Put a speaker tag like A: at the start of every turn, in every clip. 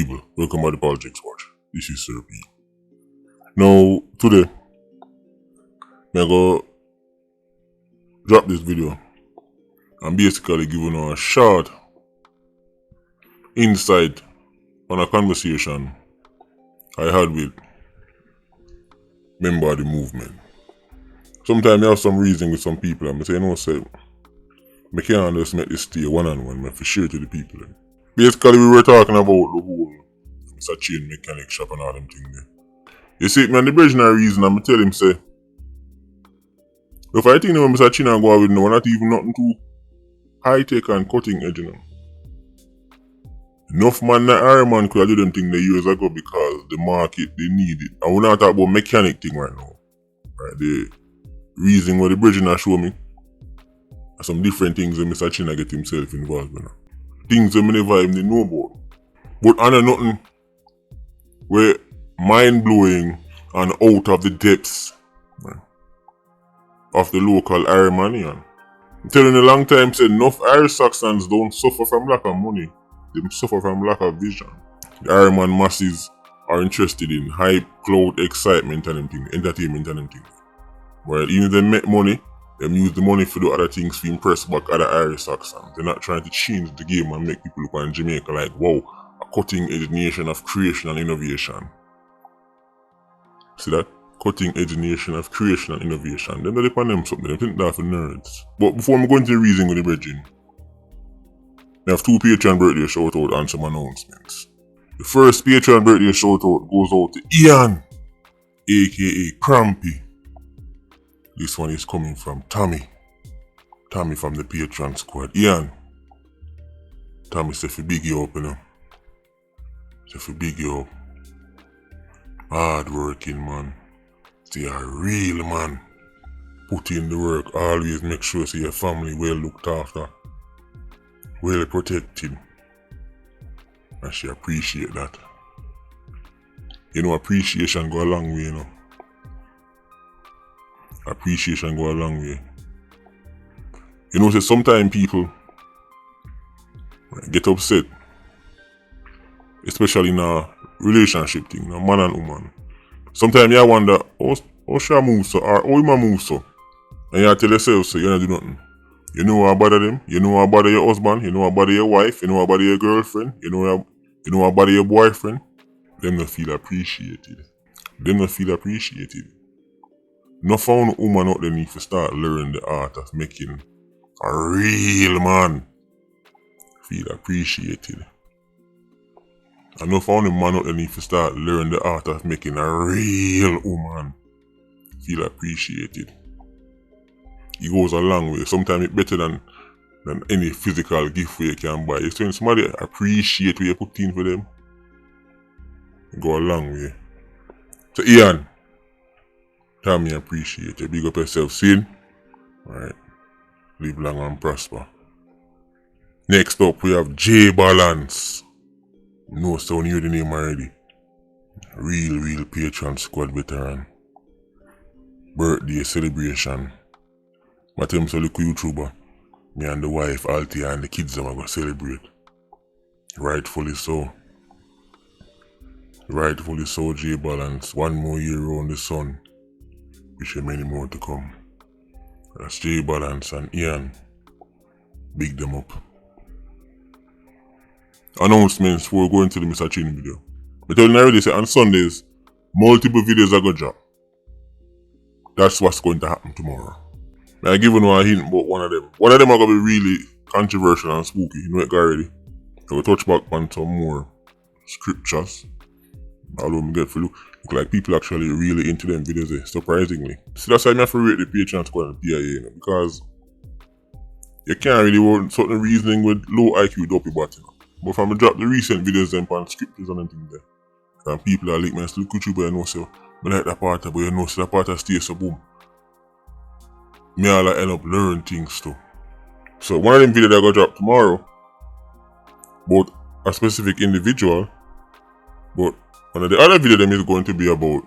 A: people, welcome to the Politricks Watch. This is Sir P. Now, today, I'm going to drop this video and basically give you a short insight on a conversation I had with member of the movement. Sometimes you have some reason with some people and I say, no, I can't just make this stay one-on-one, I have to share it to the people. Basically, we were talking about the whole Mr. Chain mechanic shop and all them things there. You see, man, the bridge no reason, I'm tell him, say, if I think when Mr. Chain go out with no, not even nothing too high-tech and cutting edge, you know. Enough man that Irie man could have done them thing the years ago because the market, they need it. And we're not talking about mechanic thing right now. Right, the reason why the bridge not show me are some different things that Mr. China get himself involved in. Things that I never even know about. But I know nothing where mind-blowing and out of the depths, right, of the local Irie man. I'm telling you a long time, said enough Irie Saxons don't suffer from lack of money. They suffer from lack of vision. The Irie man masses are interested in hype, cloud, excitement and them things, entertainment and them things. Well, even if they make money, they use the money for the other things to impress back other Irie Saxons. They're not trying to change the game and make people look on Jamaica like, wow, a cutting edge nation of creation and innovation. See that? Cutting edge nation of creation and innovation. They don't depend on them something, they think that's for nerds. But before I go into the reason with the bridging, I have two Patreon birthday shout out and some announcements. The first Patreon birthday shout out goes out to Ian, aka Crampy. This one is coming from Tommy. Tommy from the Patreon squad. Ian. Tommy said for big you up, you know. Said for big you up. Hard working man. Say a real man. Put in the work. Always make sure see your family well looked after. Well protected. And she appreciate that. You know, appreciation go a long way, you know. Appreciation go a long way. You know, sometimes people get upset, especially in a relationship thing, a man and woman. Sometimes you wonder, how should I move so, or how am I move so? And you tell yourself, so you don't do nothing. You know what bother them, you know what bother your husband, you know what bother your wife, you know what bother your girlfriend, you know what bother your boyfriend. Them not feel appreciated. Them not feel appreciated. No found woman out there need to start learning the art of making a real man feel appreciated. And no found a man out there need to start learning the art of making a real woman feel appreciated. It goes a long way. Sometimes it's better than any physical gift you can buy. So when somebody appreciate what you put in for them, it go a long way. So Ian, Tommy appreciate you. Big up yourself, sin. Alright. Live long and prosper. Next up we have J Balance. No sound hear the name already. Real Patreon squad veteran. Birthday celebration. I tell him so look YouTuber. Me and the wife, Altia and the kids are gonna celebrate. Rightfully so. Rightfully so, J Balance. One more year around the sun. Wish you many more to come. That's J Balance and Ian. Big them up. Announcements before going to the Mr. Chin video. I tell you already, say on Sundays, multiple videos are gonna drop. That's what's going to happen tomorrow. I give you a hint about one of them. One of them are gonna be really controversial and spooky, you know it already. So we'll touch back on some more scriptures. Although we get to look like people actually really into them videos, surprisingly. So that's why I have to rate the Patreon squad and PIA, you know, because you can't really want certain reasoning with low IQ dopey bot, you know. But if I drop the recent videos then on scriptures and anything there, and people are like, man, look YouTube, you know, so I like that part, but you know, so that part of stays so boom. Me all end up learning things too. So one of them videos that I go drop tomorrow about a specific individual, but one of the other videos them is going to be about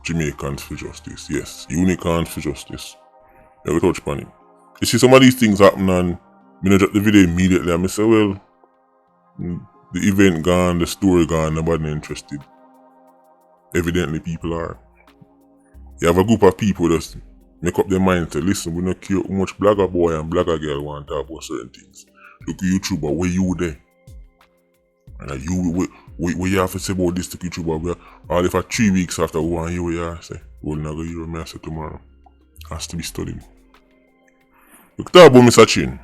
A: Jamaicans for justice. Yes, unicorns for justice. I will touch upon it. You see some of these things happen and I drop the video immediately and I say, well, The event gone, the story gone, nobody interested. Evidently people are. You have a group of people that make up their mind to listen, we don't care how much blogger boy and blogger girl want to talk about certain things. Look at YouTuber, where you there? And you, what you have to say about this to YouTuber? All if 3 weeks after 1 year, we are say, we'll not go hear me say tomorrow. Has to be studied. Look talk about Mr. Chin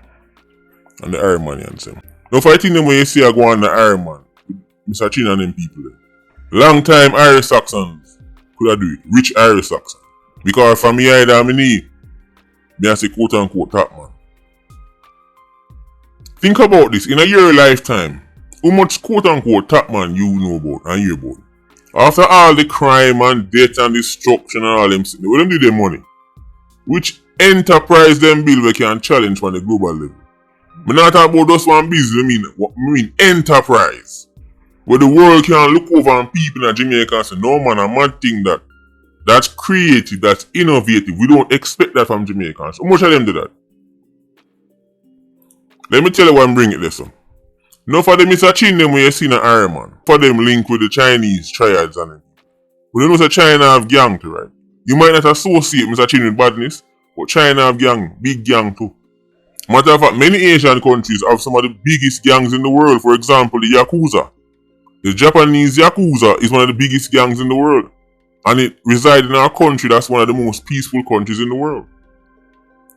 A: and the Irie man and them. Now for I think them when you see I go on the Irie man, Mr. Chin and them people there. Long time Irie Saxons could I do it. Rich Irie Saxons. Because from me either me need, me I say quote unquote top man. Think about this, in a year lifetime, how much quote unquote top man you know about and hear about. After all the crime and death and destruction and all them things, what them do their money? Which enterprise them build we can challenge on the global level? Me not talk about just one business, I mean enterprise. Where the world can look over and people in Jamaica and say, no man, a mad thing that's creative, that's innovative. We don't expect that from Jamaicans. How much of them do that? Let me tell you why I'm bringing it this one. Now for them Mr. Chin them when you see an Irie man. For them link with the Chinese triads and them. But you know that China have gang too, right? You might not associate Mr. Chin with badness, but China have gang, big gang too. Matter of fact, many Asian countries have some of the biggest gangs in the world. For example, the Yakuza. The Japanese Yakuza is one of the biggest gangs in the world. And it resides in our country that's one of the most peaceful countries in the world.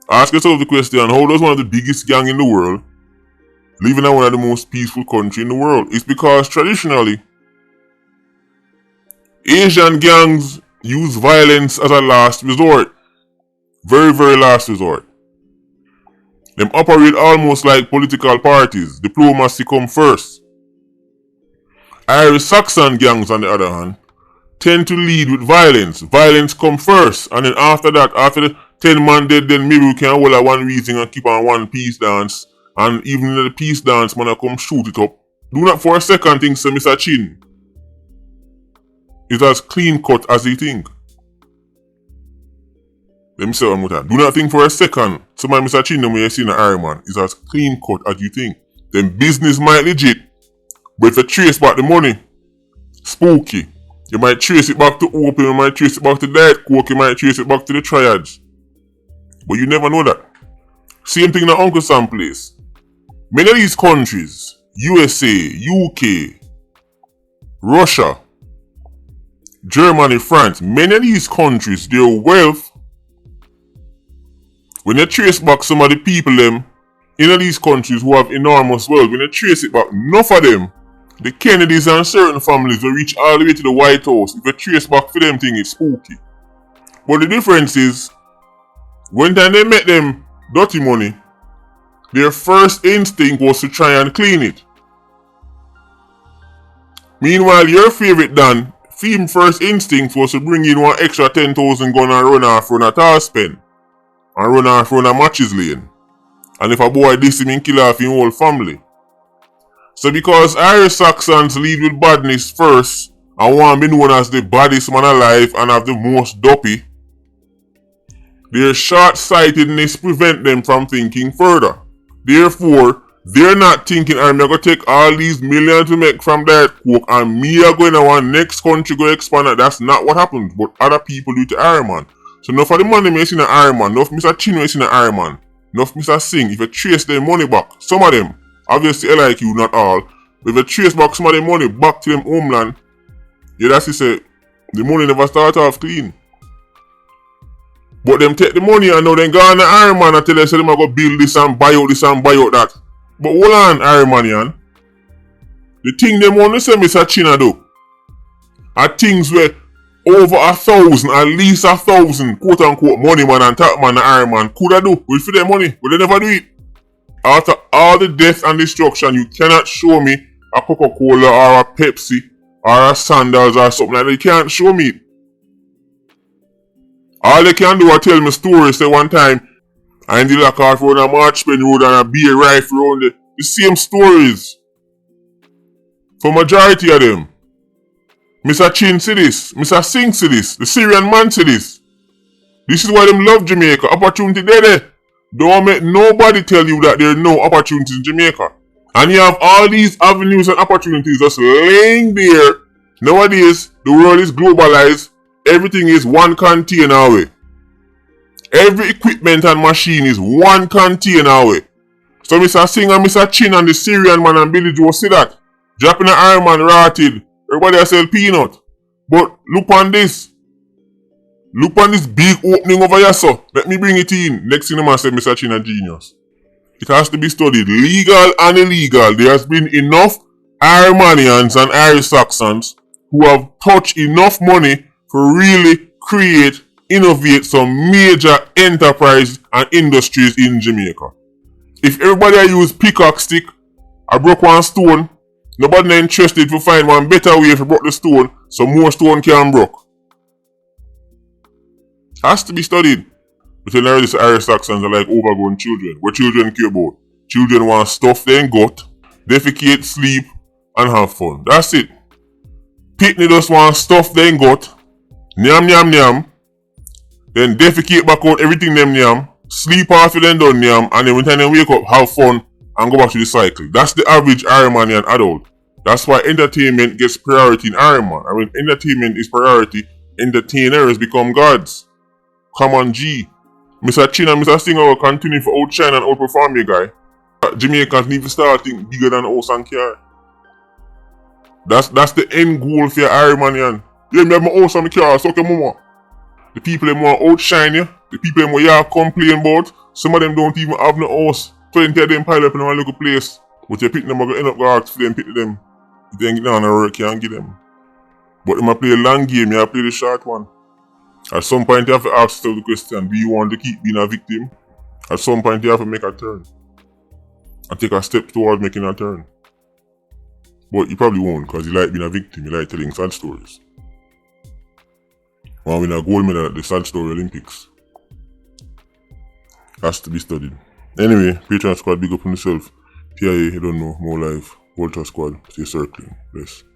A: Ask yourself the question, how does one of the biggest gangs in the world live in one of the most peaceful countries in the world? It's because traditionally, Asian gangs use violence as a last resort. Very, very last resort. Them operate almost like political parties. Diplomacy come first. Irish Saxon gangs, on the other hand, tend to lead with violence. Violence come first. And then after that, after the 10 man dead, then maybe we can hold a one reason and keep on one peace dance. And even in the peace dance, man, I come shoot it up. Do not for a second think, so Mr. Chin is as clean cut as he think. Let me say one more time. Do not think for a second, somebody Mr. Chin when you see an Irie man is as clean cut as you think. Then business might legit, but if you trace back the money, spooky. You might trace it back to opium, you might trace it back to diet coke, you might trace it back to the triads. But you never know that. Same thing in the Uncle Sam place. Many of these countries, USA, UK, Russia, Germany, France, many of these countries, their wealth, when you trace back some of the people them in these countries who have enormous wealth, when you trace it back, enough of them, the Kennedys and certain families will reach all the way to the White House. If you trace back for them thing, it's spooky. But the difference is, when they met them dirty money, their first instinct was to try and clean it. Meanwhile, your favorite Dan, film first instinct was to bring in one extra 10,000 gun and run off from a task pen. And run off from a matches lane. And if a boy diss him, kill off his whole family. So because Irish Saxons lead with badness first and want to be known as the baddest man alive and have the most dopey, their short-sightedness prevent them from thinking further. Therefore, they're not thinking, I'm going to take all these millions to make from that coke and me are going to our next country go expand it. That's not what happens, but other people do to Irie man. So enough of the money may see in Irie man, enough Mr. Chin may see in Irie man, enough Mr. Singh, if you trace their money back, some of them, obviously like you, not all, but if you trace back some of their money back to them homeland, yeah, that's to say, the money never start off clean. But them take the money and now then go on the Irie man and tell them, say them go build this and buy out this and buy out that. But hold on, Irie man, yan. The thing them want to say Mr. Chin do are things where over 1,000, at least 1,000, quote unquote, money man and top man and Irie man could have do with for their money, but they never do it. After all the death and destruction, you cannot show me a Coca-Cola or a Pepsi or a Sandals or something like that. You can't show me it. All they can do is tell me stories. Say one time, I ended up off round a Marchpen Road and a beer rifle around the same stories. For majority of them. Mr. Chin see this, Mr. Singh see this, the Syrian man see this. This is why them love Jamaica. Opportunity there. Don't make nobody tell you that there are no opportunities in Jamaica. And you have all these avenues and opportunities just laying there. Nowadays, the world is globalized. Everything is one container away. Every equipment and machine is one container away. So Mr. Singh and Mr. Chin and the Syrian man and Billy Joe see that. Dropping an Iron Man rotted. Everybody else sell peanut. But look on this. Look on this big opening over here, so. Let me bring it in. Next thing the man said, Mr. Chin a genius. It has to be studied, legal and illegal. There has been enough Iremanians and Irish Saxons who have touched enough money to really create, innovate some major enterprise and industries in Jamaica. If everybody use pickaxe stick, I broke one stone, nobody not interested to find one better way to break the stone so more stone can broke. Has to be studied. But you know these Irish Saxons are like overgrown children. What children care about? Children want stuff they ain't got, defecate, sleep, and have fun. That's it. Pitney just want stuff they ain't got, nyam nyam nyam, then defecate back out everything them nyam, sleep after them done nyam, and then when time they wake up, have fun, and go back to the cycle. That's the average Iremanian adult. That's why entertainment gets priority in Ireman. I mean, entertainment is priority, entertainers become gods. Come on, G. Mr. Chin and Mr. Singer will continue for outshine and outperform you guy. Jamaicans need to start thinking bigger than house and car. That's the end goal for your Iremanian. Yeah, me have my house and my car, so okay, mama. The people them want outshine you. The people them what you complain about. Some of them don't even have no house. 20 of them pile up in one little place. But you pick them, you end up going for them, pick them. If they ain't get down and work, you can't give them. But you might play a long game, you play the short one. At some point you have to ask yourself the question, do you want to keep being a victim? At some point you have to make a turn. And take a step towards making a turn. But you probably won't, because you like being a victim, you like telling sad stories. Want to win a gold medal at the Sad Story Olympics. Has to be studied. Anyway, Patreon squad, big up on yourself. PIA, you don't know, more live. Vulture squad, stay circling. Bless.